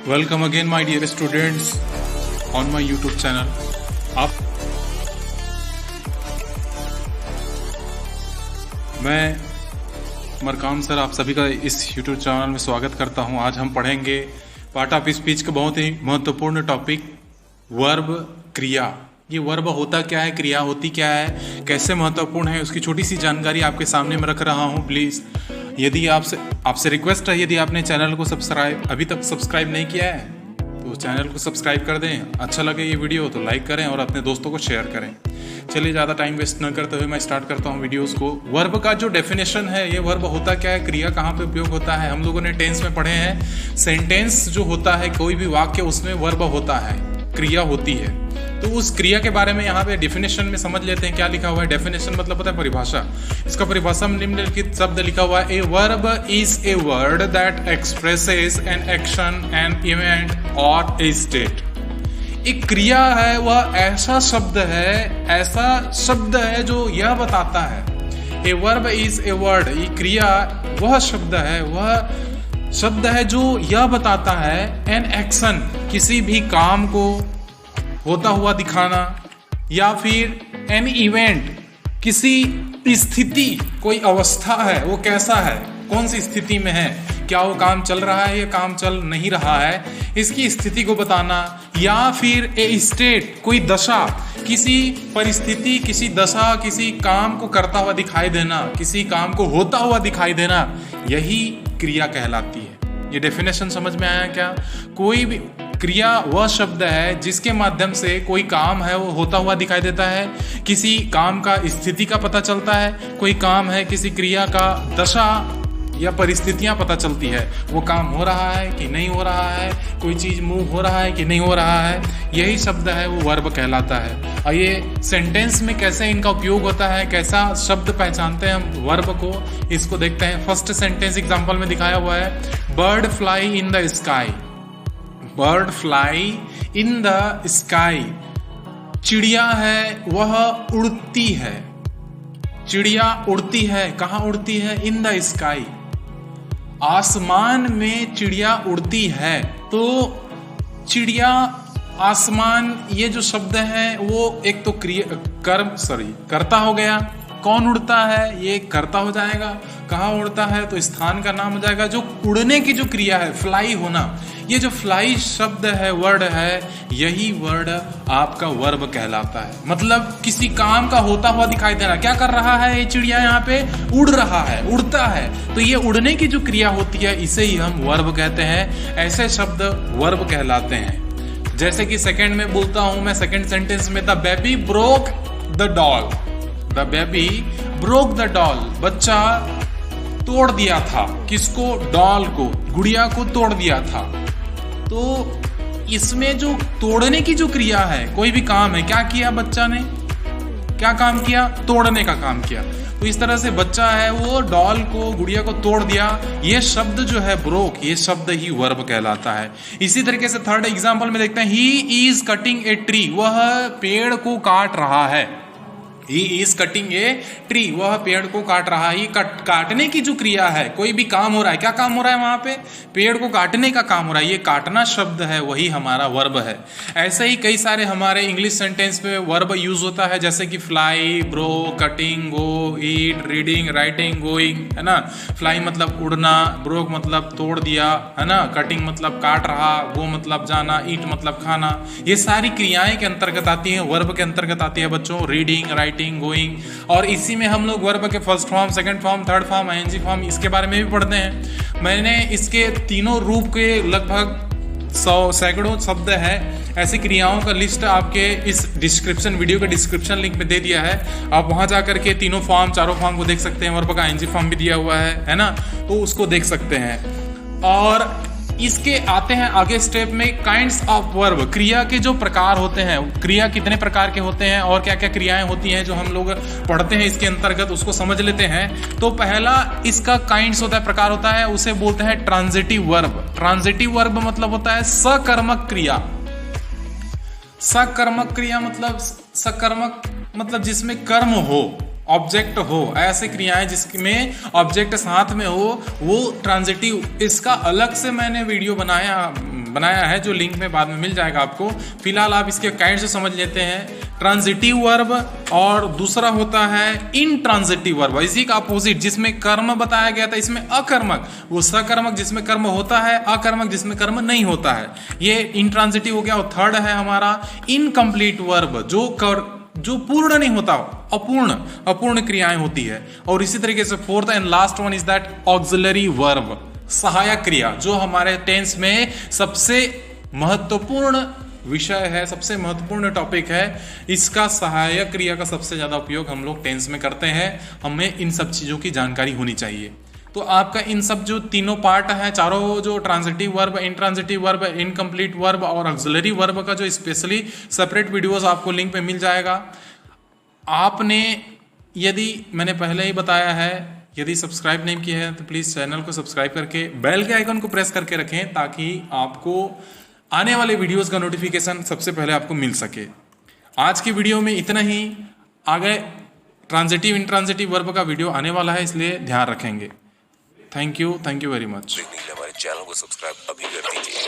Welcome again my dear students on my YouTube channel. मैं Markam sir आप सभी का इस यूट्यूब चैनल में स्वागत करता हूं। आज हम पढ़ेंगे पार्ट ऑफ स्पीच का बहुत ही महत्वपूर्ण टॉपिक वर्ब, क्रिया। ये वर्ब होता क्या है, क्रिया होती क्या है, कैसे महत्वपूर्ण है, उसकी छोटी सी जानकारी आपके सामने में रख रहा हूं। प्लीज़ यदि आपसे रिक्वेस्ट है, यदि आपने चैनल को अभी तक सब्सक्राइब नहीं किया है तो चैनल को सब्सक्राइब कर दें। अच्छा लगे ये वीडियो तो लाइक करें और अपने दोस्तों को शेयर करें। चलिए ज़्यादा टाइम वेस्ट न करते हुए मैं स्टार्ट करता हूँ वीडियोस को। वर्ब का जो डेफिनेशन है, ये वर्ब होता क्या है, क्रिया कहाँ पे उपयोग होता है। हम लोगों ने टेंस में पढ़े हैं, सेंटेंस जो होता है कोई भी वाक्य उसमें वर्ब होता है, क्रिया होती है। तो उस क्रिया के बारे में यहाँ पे डेफिनेशन में समझ लेते हैं क्या लिखा हुआ है। डेफिनेशन मतलब होता है परिभाषा। इसका परिभाषा में निम्नलिखित शब्द लिखा हुआ है। A verb is a word that expresses an action, an event और ए स्टेट। एक क्रिया है वह ऐसा शब्द है जो यह बताता है। A verb is a word, ये क्रिया वह शब्द है जो यह बताता है एन एक्शन, किसी भी काम को होता हुआ दिखाना, या फिर एन इवेंट, किसी स्थिति, कोई अवस्था है वो कैसा है, कौन सी स्थिति में है, क्या वो काम चल रहा है या काम चल नहीं रहा है, इसकी स्थिति को बताना। या फिर ए स्टेट, कोई दशा, किसी परिस्थिति, किसी दशा, किसी काम को करता हुआ दिखाई देना, किसी काम को होता हुआ दिखाई देना, यही क्रिया कहलाती है। ये डेफिनेशन समझ में आया क्या? कोई भी क्रिया वह शब्द है जिसके माध्यम से कोई काम है वो होता हुआ दिखाई देता है, किसी काम का स्थिति का पता चलता है, कोई काम है किसी क्रिया का दशा या परिस्थितियां पता चलती है, वो काम हो रहा है कि नहीं हो रहा है, कोई चीज मूव हो रहा है कि नहीं हो रहा है, यही शब्द है वो वर्ब कहलाता है। और ये सेंटेंस में कैसे इनका उपयोग होता है, कैसा शब्द पहचानते हैं हम वर्ब को, इसको देखते हैं। फर्स्ट सेंटेंस एग्जाम्पल में दिखाया हुआ है, bird fly in the sky. Bird fly in the sky, चिड़िया है वह उड़ती है। चिड़िया उड़ती है, कहाँ उड़ती है? इन द स्काई, आसमान में चिड़िया उड़ती है। तो चिड़िया, आसमान, ये जो शब्द है वो एक तो कर्ता हो गया। कौन उड़ता है? ये कर्ता हो जाएगा। कहाँ उड़ता है? तो स्थान का नाम हो जाएगा। जो उड़ने की जो क्रिया है, फ्लाई होना, ये जो फ्लाई शब्द है, वर्ड है, यही वर्ड आपका वर्ब कहलाता है। मतलब किसी काम का होता हुआ दिखाई दे रहा। क्या कर रहा है ये चिड़िया? यहाँ पे उड़ रहा है, उड़ता है। तो ये उड़ने की जो क्रिया होती है इसे ही हम वर्ब कहते हैं। ऐसे शब्द वर्ब कहलाते हैं। जैसे कि सेकंड में बोलता हूं मैं, सेकंड सेंटेंस में, the baby broke the doll. The baby broke the doll, बच्चा तोड़ दिया था। किसको? डॉल को, गुड़िया को तोड़ दिया था। तो इसमें जो तोड़ने की जो क्रिया है, कोई भी काम है, क्या किया बच्चा ने? क्या काम किया? तोड़ने का काम किया। तो इस तरह से बच्चा है वो डॉल को, गुड़िया को तोड़ दिया। ये शब्द जो है ब्रोक, ये शब्द ही वर्ब कहलाता है। इसी तरीके से थर्ड एग्जांपल में देखते हैं, he is cutting a tree, वह पेड़ को काट रहा है। He is cutting a tree, वह पेड़ को काट रहा है। काटने की जो क्रिया है, कोई भी काम हो रहा है, क्या काम हो रहा है वहां पे? पेड़ को काटने का काम हो रहा है। ये काटना शब्द है, वही हमारा वर्ब है। ऐसे ही कई सारे हमारे इंग्लिश सेंटेंस में वर्ब यूज होता है, जैसे कि फ्लाई, ब्रो, कटिंग, गो, ईट, रीडिंग, राइटिंग, गोइंग, है ना। फ्लाई मतलब उड़ना, ब्रोक मतलब तोड़ दिया, है ना, कटिंग मतलब काट रहा, गो मतलब जाना, ईट मतलब खाना। ये सारी क्रियाएं के अंतर्गत आती है, वर्ब के अंतर्गत आती है बच्चों। रीडिंग, गोइंग, और इसी में हम लोग वर्ब के first form, second form, third form, ING form, इसके बारे में भी पढ़ते हैं। मैंने इसके तीनों रूप के लगभग सैकड़ों शब्द है, ऐसी क्रियाओं का लिस्ट आपके इस डिस्क्रिप्शन, वीडियो के डिस्क्रिप्शन लिंक में दे दिया है। आप वहां जाकर के तीनों फॉर्म, चारों फॉर्म को देख सकते हैं। वर्ब का आईएनजी फॉर्म भी दिया हुआ है ना, तो उसको देख सकते हैं। और इसके आते हैं आगे स्टेप में, काइंड्स ऑफ वर्ब, क्रिया के जो प्रकार होते हैं, क्रिया कितने प्रकार के होते हैं और क्या क्या क्रियाएं होती हैं जो हम लोग पढ़ते हैं इसके अंतर्गत, उसको समझ लेते हैं। तो पहला इसका काइंड्स होता है, प्रकार होता है, उसे बोलते हैं ट्रांजिटिव वर्ब। ट्रांजिटिव वर्ब मतलब होता है सकर्मक क्रिया। सकर्मक क्रिया मतलब, सकर्मक मतलब जिसमें कर्म हो, ऑब्जेक्ट हो, ऐसे क्रियाएं जिसमें ऑब्जेक्ट साथ में हो वो ट्रांजिटिव। इसका अलग से मैंने वीडियो बनाया है जो लिंक में बाद में मिल जाएगा आपको। फिलहाल आप इसके काइंड से समझ लेते हैं। ट्रांजिटिव वर्ब और दूसरा होता है इनट्रांजिटिव वर्ब, इसी का अपोजिट। जिसमें कर्म बताया गया था, इसमें अकर्मक। वो सकर्मक जिसमें कर्म होता है, अकर्मक जिसमें कर्म नहीं होता है, ये इनट्रांजिटिव हो गया। और थर्ड है हमारा इनकम्प्लीट वर्ब, जो पूर्ण नहीं होता, अपूर्ण क्रियाएं होती है। और इसी तरीके से fourth and last one is that auxiliary verb, सहायक क्रिया, जो हमारे टेंस में सबसे महत्वपूर्ण विषय है, सबसे महत्वपूर्ण टॉपिक है। इसका सहायक क्रिया का सबसे ज्यादा उपयोग हम लोग टेंस में करते हैं। हमें इन सब चीजों की जानकारी होनी चाहिए। तो आपका इन सब जो तीनों पार्ट है, चारों जो transitive verb, intransitive verb, incomplete verb और ऑक्सिलरी वर्ब का जो स्पेशली सेपरेट वीडियोस आपको लिंक पे मिल जाएगा। आपने यदि मैंने पहले ही बताया है, यदि सब्सक्राइब नहीं किया है तो प्लीज़ चैनल को सब्सक्राइब करके बेल के आइकन को प्रेस करके रखें, ताकि आपको आने वाले वीडियोस का नोटिफिकेशन सबसे पहले आपको मिल सके। आज की वीडियो में इतना ही। आगे ट्रांजिटिव इनट्रांजिटिव वर्ब का वीडियो आने वाला है, इसलिए ध्यान रखेंगे। Thank you very much. हमारे चैनल को सब्सक्राइब अभी कर दीजिए।